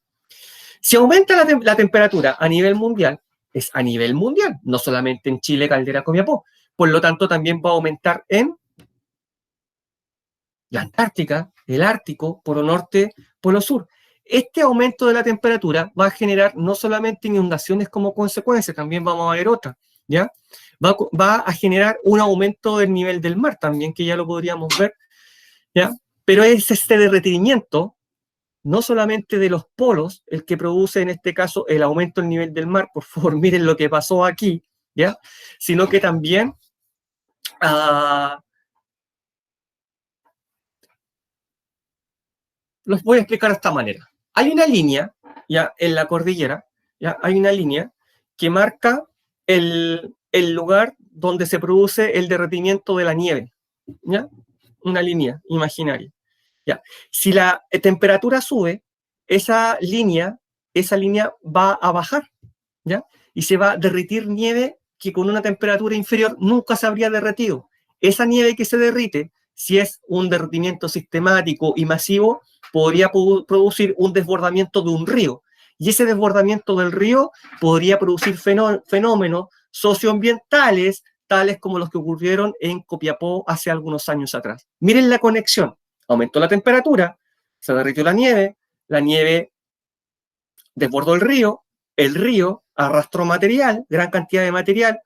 si aumenta la temperatura a nivel mundial, es a nivel mundial, no solamente en Chile, Caldera, Copiapó. Por lo tanto, también va a aumentar en la Antártica, el Ártico, Polo Norte, Polo Sur. Este aumento de la temperatura va a generar no solamente inundaciones como consecuencia, también vamos a ver otras, ¿ya? Va a generar un aumento del nivel del mar también, que ya lo podríamos ver, ¿ya? Pero es este derretimiento, no solamente de los polos, el que produce en este caso el aumento del nivel del mar. Por favor, miren lo que pasó aquí, ¿ya? Sino que también los voy a explicar de esta manera. Hay una línea, ya en la cordillera, ya hay una línea que marca el lugar donde se produce el derretimiento de la nieve, ¿ya? Una línea imaginaria. ¿Ya? Si la temperatura sube, esa línea va a bajar, ¿ya? Y se va a derretir nieve que con una temperatura inferior nunca se habría derretido. Esa nieve que se derrite, si es un derretimiento sistemático y masivo, podría producir un desbordamiento de un río. Y ese desbordamiento del río podría producir fenómenos socioambientales, tales como los que ocurrieron en Copiapó hace algunos años atrás. Miren la conexión. Aumentó la temperatura, se derritió la nieve desbordó el río arrastró material, gran cantidad de material,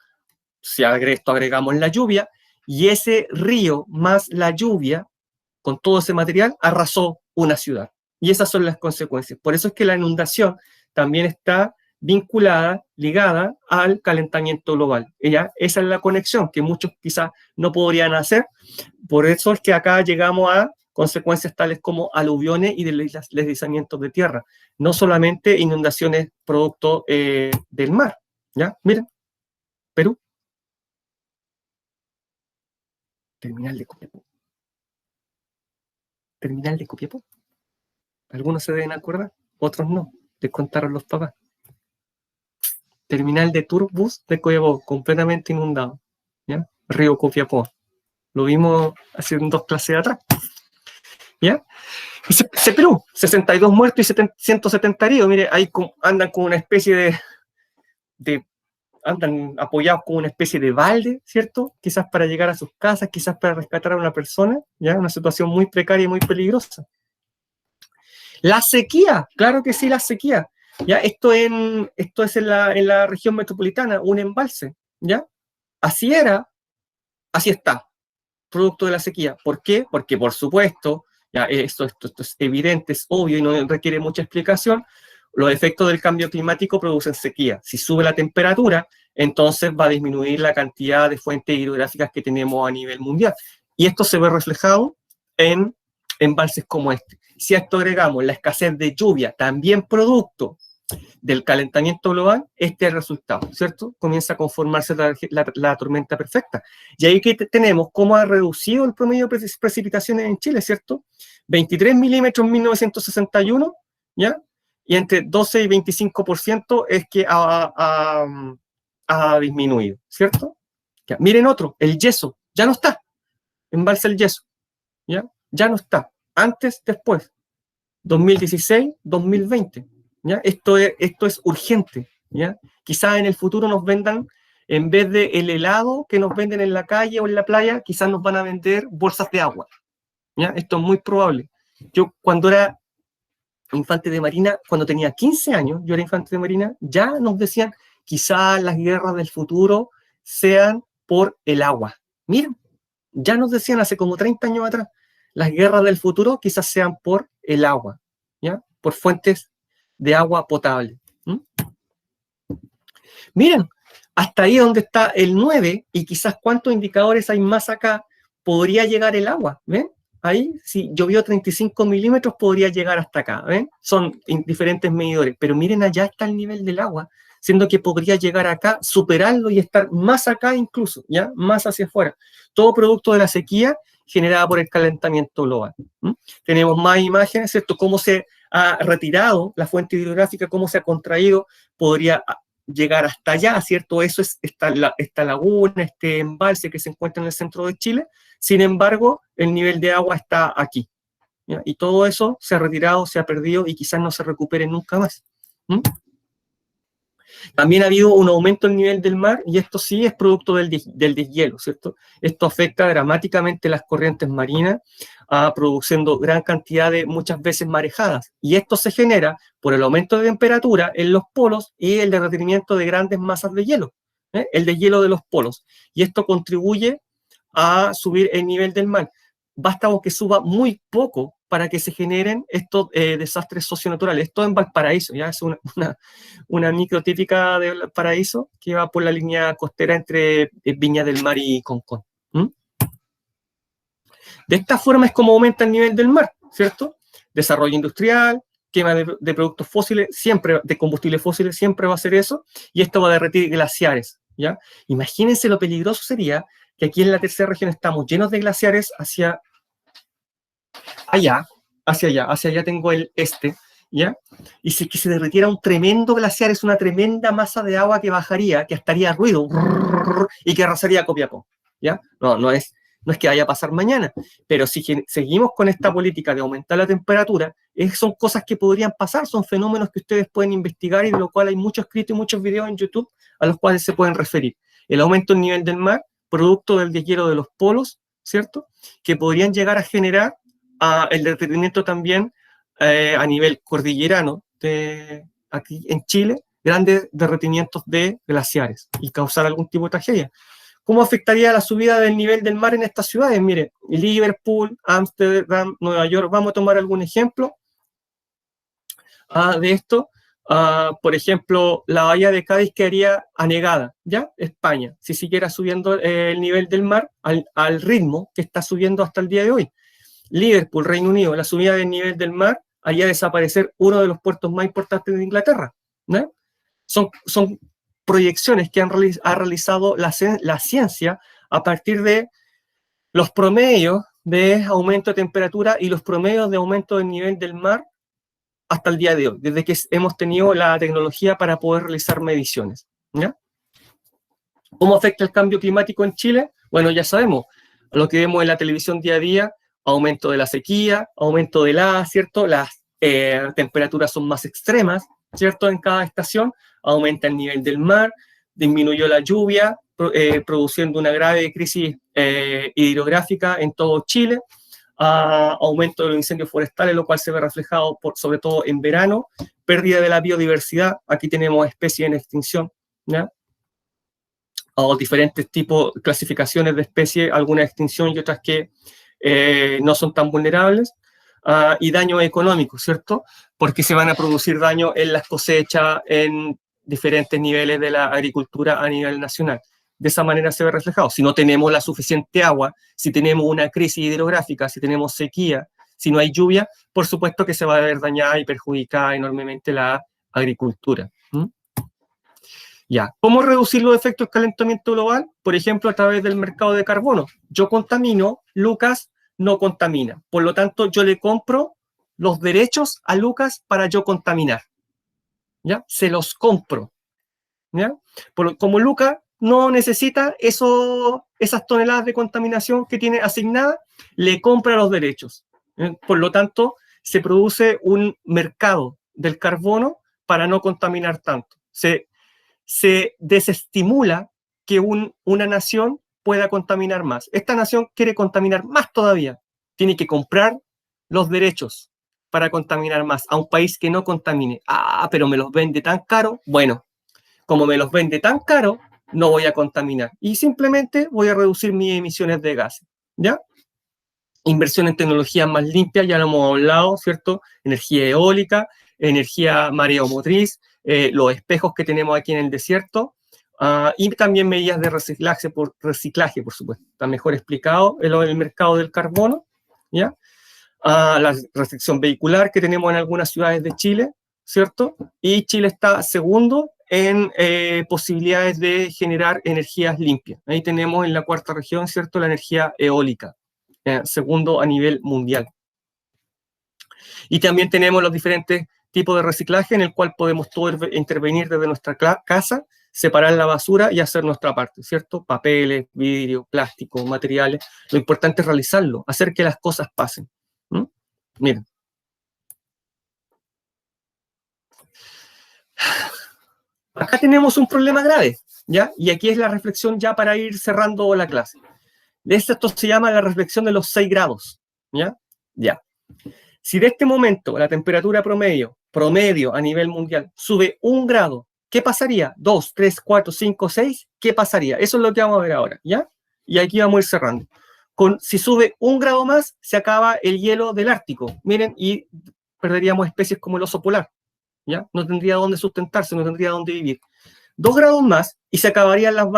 si a esto agregamos la lluvia, y ese río más la lluvia, con todo ese material, arrasó una ciudad. Y esas son las consecuencias. Por eso es que la inundación también está vinculada, ligada al calentamiento global. Esa es la conexión que muchos quizás no podrían hacer. Por eso es que acá llegamos a consecuencias tales como aluviones y deslizamientos de tierra, no solamente inundaciones producto del mar. ¿Ya? Miren, Perú. Terminal de Copiapó. Terminal de Copiapó. Algunos se deben acordar, otros no. Les contaron los papás. Terminal de Turbus de Copiapó, completamente inundado. ¿Ya? Río Copiapó. Lo vimos hace 2 clases atrás. ¿Ya? Perú, 62 muertos y 170 heridos. Mire, ahí andan con una especie andan apoyados con una especie de balde, ¿cierto? Quizás para llegar a sus casas, quizás para rescatar a una persona, ¿ya? Una situación muy precaria y muy peligrosa. La sequía, claro que sí, la sequía. ¿Ya? Esto es en la región metropolitana, un embalse, ¿ya? Así era, así está, producto de la sequía. ¿Por qué? Porque, por supuesto, ya esto es evidente, es obvio y no requiere mucha explicación, los efectos del cambio climático producen sequía. Si sube la temperatura, entonces va a disminuir la cantidad de fuentes hidrográficas que tenemos a nivel mundial. Y esto se ve reflejado en embalses como este. Si a esto agregamos la escasez de lluvia, también producto del calentamiento global, este es el resultado, ¿cierto? Comienza a conformarse la tormenta perfecta. Y ahí que tenemos cómo ha reducido el promedio de precipitaciones en Chile, ¿cierto? 23 milímetros en 1961, ¿ya? Y entre 12 y 25% es que ha disminuido, ¿cierto? Ya, miren otro, el yeso, ya no está, embalse el yeso, ¿ya? Ya no está, antes, después, 2016, 2020, ¿ya? Esto es urgente, ¿ya? Quizás en el futuro nos vendan, en vez de el helado que nos venden en la calle o en la playa, quizás nos van a vender bolsas de agua, ¿ya? Esto es muy probable. Yo cuando era infante de marina, cuando tenía 15 años, yo era infante de marina, ya nos decían, quizás las guerras del futuro sean por el agua. Miren, ya nos decían hace como 30 años atrás, las guerras del futuro quizás sean por el agua, ¿ya? Por fuentes de agua potable. Miren, hasta ahí donde está el 9 y quizás cuántos indicadores hay más acá, podría llegar el agua, ¿ven? Ahí, si llovió 35 milímetros, podría llegar hasta acá, ¿ven? Son diferentes medidores, pero miren, allá está el nivel del agua, siendo que podría llegar acá, superarlo y estar más acá incluso, ¿ya? Más hacia afuera. Todo producto de la sequía generada por el calentamiento global. Tenemos más imágenes, ¿cierto? Cómo se ha retirado la fuente hidrográfica, cómo se ha contraído, podría llegar hasta allá, ¿cierto? Eso es esta laguna, este embalse que se encuentra en el centro de Chile. Sin embargo, el nivel de agua está aquí, ¿ya? Y todo eso se ha retirado, se ha perdido y quizás no se recupere nunca más. También ha habido un aumento del nivel del mar y esto sí es producto del deshielo, ¿cierto? Esto afecta dramáticamente las corrientes marinas, produciendo gran cantidad de, muchas veces, marejadas. Y esto se genera por el aumento de temperatura en los polos y el derretimiento de grandes masas de hielo, el deshielo de los polos. Y esto contribuye a subir el nivel del mar. Basta que suba muy poco para que se generen estos desastres socionaturales. Esto en Valparaíso, ya es una micro típica de Valparaíso que va por la línea costera entre Viña del Mar y Concón. De esta forma es como aumenta el nivel del mar, ¿cierto? Desarrollo industrial, quema de productos fósiles, siempre, de combustibles fósiles, siempre va a ser eso, y esto va a derretir glaciares, ¿ya? Imagínense lo peligroso sería que aquí en la tercera región estamos llenos de glaciares hacia allá tengo el este, ¿ya? Y si que se derritiera un tremendo glaciar, es una tremenda masa de agua que bajaría, que estaría ruido, y que arrasaría Copiapó, ¿ya? No es que vaya a pasar mañana, pero si seguimos con esta política de aumentar la temperatura, son cosas que podrían pasar, son fenómenos que ustedes pueden investigar y de lo cual hay mucho escrito y muchos videos en YouTube a los cuales se pueden referir. El aumento del nivel del mar, producto del deshielo de los polos, ¿cierto? Que podrían llegar a generar el derretimiento también a nivel cordillerano aquí en Chile, grandes derretimientos de glaciares y causar algún tipo de tragedia. ¿Cómo afectaría la subida del nivel del mar en estas ciudades? Mire, Liverpool, Ámsterdam, Nueva York, vamos a tomar algún ejemplo de esto. Por ejemplo, la bahía de Cádiz quedaría anegada, ¿ya? España, si siguiera subiendo el nivel del mar al ritmo que está subiendo hasta el día de hoy. Liverpool, Reino Unido, la subida del nivel del mar haría desaparecer uno de los puertos más importantes de Inglaterra, ¿no? Son proyecciones que ha realizado la ciencia a partir de los promedios de aumento de temperatura y los promedios de aumento del nivel del mar hasta el día de hoy, desde que hemos tenido la tecnología para poder realizar mediciones, ¿ya? ¿Cómo afecta el cambio climático en Chile? Bueno, ya sabemos, lo que vemos en la televisión día a día, aumento de la sequía, aumento de ¿cierto? Las temperaturas son más extremas, ¿cierto? En cada estación, aumenta el nivel del mar, disminuyó la lluvia, produciendo una grave crisis hidrográfica en todo Chile, aumento de los incendios forestales, lo cual se ve reflejado sobre todo en verano, pérdida de la biodiversidad, aquí tenemos especies en extinción, ¿ya? O diferentes tipos, clasificaciones de especies, algunas extinción y otras que no son tan vulnerables, y daños económicos, ¿cierto? Porque se van a producir daños en las cosechas, en diferentes niveles de la agricultura a nivel nacional. De esa manera se ve reflejado. Si no tenemos la suficiente agua, si tenemos una crisis hidrográfica, si tenemos sequía, si no hay lluvia, por supuesto que se va a ver dañada y perjudicada enormemente la agricultura. Ya. ¿Cómo reducir los efectos del calentamiento global? Por ejemplo, a través del mercado de carbono. Yo contamino, Lucas no contamina. Por lo tanto, yo le compro los derechos a Lucas para yo contaminar. ¿Ya? Se los compro. ¿Ya? Como Lucas no necesita esas toneladas de contaminación que tiene asignadas, le compra los derechos. Por lo tanto, se produce un mercado del carbono para no contaminar tanto. Se desestimula que una nación pueda contaminar más. Esta nación quiere contaminar más todavía. Tiene que comprar los derechos para contaminar más a un país que no contamine. Pero me los vende tan caro. Bueno, como me los vende tan caro, no voy a contaminar. Y simplemente voy a reducir mis emisiones de gases. ¿Ya? Inversión en tecnologías más limpias, ya lo hemos hablado, ¿cierto? Energía eólica, energía mareomotriz, los espejos que tenemos aquí en el desierto, y también medidas de reciclaje, por supuesto. Está mejor explicado el mercado del carbono, ¿ya? La restricción vehicular que tenemos en algunas ciudades de Chile, ¿cierto? Y Chile está segundo en posibilidades de generar energías limpias. Ahí tenemos en la cuarta región, ¿cierto? La energía eólica, segundo a nivel mundial. Y también tenemos los diferentes tipos de reciclaje en el cual podemos todos intervenir desde nuestra casa, separar la basura y hacer nuestra parte, ¿cierto? Papeles, vidrio, plástico, materiales. Lo importante es realizarlo, hacer que las cosas pasen. Miren. Acá tenemos un problema grave, ¿ya? Y aquí es la reflexión ya para ir cerrando la clase. Esto se llama la reflexión de los 6 grados, ¿ya? Ya. Si de este momento la temperatura promedio a nivel mundial sube 1 grado, ¿qué pasaría? 2, 3, 4, 5, 6, ¿qué pasaría? Eso es lo que vamos a ver ahora, ¿ya? Y aquí vamos a ir cerrando. Si sube 1 grado más, se acaba el hielo del Ártico. Miren, y perderíamos especies como el oso polar, ¿ya? No tendría dónde sustentarse, no tendría dónde vivir. 2 grados más y se acabarían las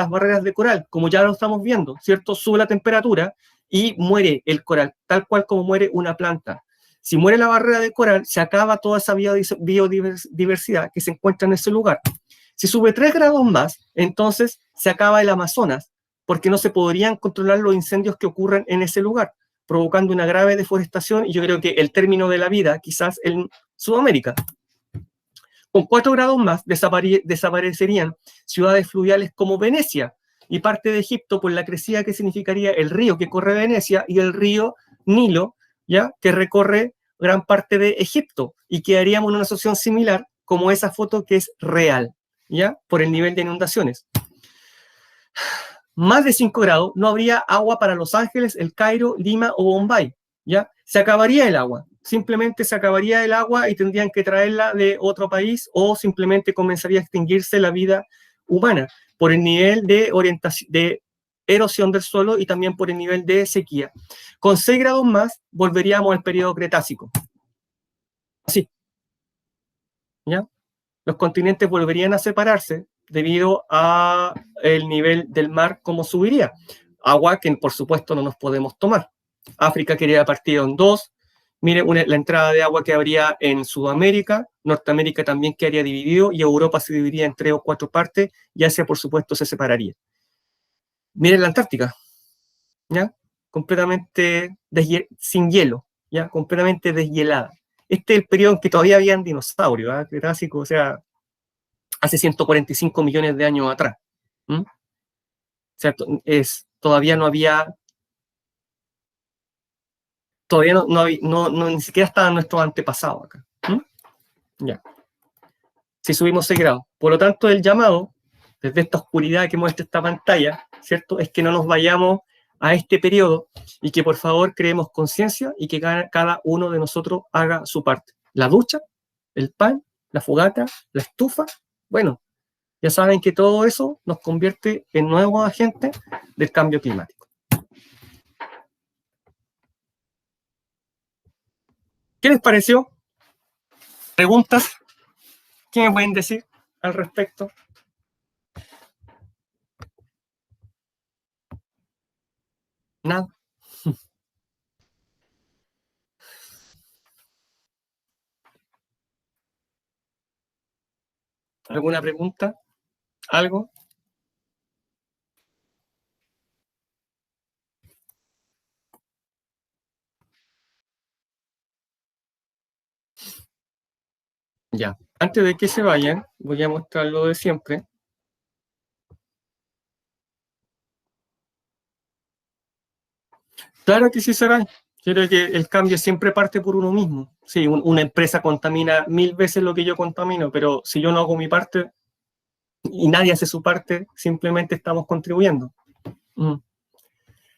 barreras de coral, como ya lo estamos viendo, ¿cierto? Sube la temperatura y muere el coral, tal cual como muere una planta. Si muere la barrera de coral, se acaba toda esa biodiversidad que se encuentra en ese lugar. Si sube 3 grados más, entonces se acaba el Amazonas, porque no se podrían controlar los incendios que ocurren en ese lugar, provocando una grave deforestación y yo creo que el término de la vida, quizás en Sudamérica. Con 4 grados más desaparecerían ciudades fluviales como Venecia y parte de Egipto por la crecida que significaría el río que corre Venecia y el río Nilo, ¿ya? Que recorre gran parte de Egipto, y quedaríamos en una situación similar como esa foto que es real, ¿ya? Por el nivel de inundaciones. Más de 5 grados no habría agua para Los Ángeles, El Cairo, Lima o Bombay, ¿ya? Se acabaría el agua. Simplemente se acabaría el agua y tendrían que traerla de otro país, o simplemente comenzaría a extinguirse la vida humana por el nivel de erosión del suelo y también por el nivel de sequía. Con 6 grados más volveríamos al periodo Cretácico. Así. ¿Ya? los continentes volverían a separarse debido a el nivel del mar como subiría. Agua que, por supuesto, no nos podemos tomar. África quedaría partido en dos. Mire, la entrada de agua que habría en Sudamérica, Norteamérica también quedaría dividido y Europa se dividiría en 3 o 4 partes y Asia, por supuesto, se separaría. Miren la Antártica, ¿ya? Completamente sin hielo, ¿ya? Completamente deshielada. Este es el periodo en que todavía habían dinosaurios, ¿eh? Cretácico, o sea, hace 145 millones de años atrás. ¿Mm? O sea, todavía no había, todavía ni siquiera estaban nuestros antepasados acá. ¿Mm? Ya. Si subimos 6 grados. Por lo tanto, el llamado, desde esta oscuridad que muestra esta pantalla, ¿cierto? Es que no nos vayamos a este periodo y que por favor creemos conciencia y que cada uno de nosotros haga su parte. La ducha, el pan, la fogata, la estufa, bueno, ya saben que todo eso nos convierte en nuevos agentes del cambio climático. ¿Qué les pareció? ¿Preguntas? ¿Qué me pueden decir al respecto? Nada. ¿Alguna pregunta? ¿Algo? Ya. Antes de que se vayan, voy a mostrar lo de siempre. Claro que sí, Saray. Creo que el cambio siempre parte por uno mismo. Sí, una empresa contamina 1000 veces lo que yo contamino, pero si yo no hago mi parte y nadie hace su parte, simplemente estamos contribuyendo. Mm.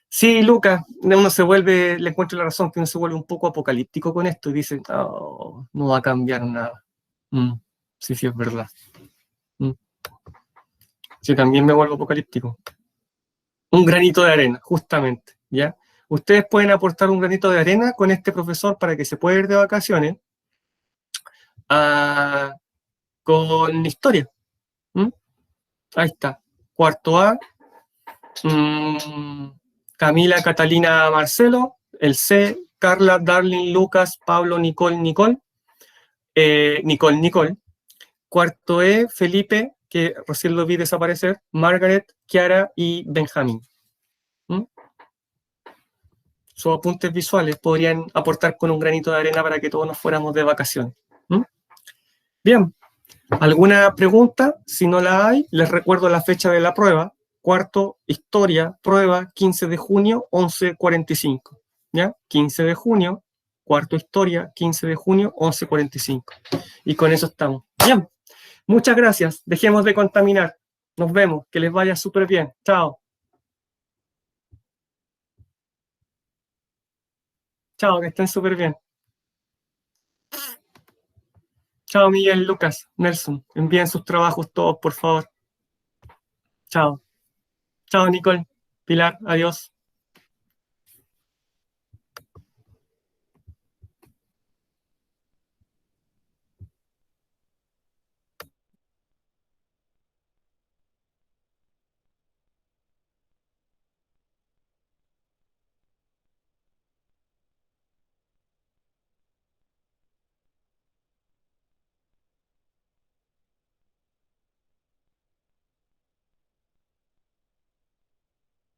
Sí, Lucas, uno se vuelve, le encuentro la razón, que uno se vuelve un poco apocalíptico con esto y dice, oh, no va a cambiar nada. Mm. Sí, sí, es verdad. Mm. Sí, también me vuelvo apocalíptico. Un granito de arena, justamente, ¿ya? Ustedes pueden aportar un granito de arena con este profesor para que se pueda ir de vacaciones con historia. ¿Mm? Ahí está. Cuarto A, Camila, Catalina, Marcelo. El C, Carla, Darling, Lucas, Pablo, Nicole, Nicole. Nicole, Nicole. Cuarto E, Felipe, que recién lo vi desaparecer. Margaret, Kiara y Benjamín. ¿Mm? Sus apuntes visuales podrían aportar con un granito de arena para que todos nos fuéramos de vacaciones. ¿Mm? Bien, ¿alguna pregunta? Si no la hay, les recuerdo la fecha de la prueba. Cuarto, historia, prueba, 15 de junio, 11:45. ¿Ya? 15 de junio, cuarto, historia, 15 de junio, 11:45. Y con eso estamos. Bien, muchas gracias. Dejemos de contaminar. Nos vemos. Que les vaya súper bien. Chao. Chao, que estén súper bien. Chao, Miguel, Lucas, Nelson. Envíen sus trabajos todos, por favor. Chao. Chao, Nicole. Pilar, adiós.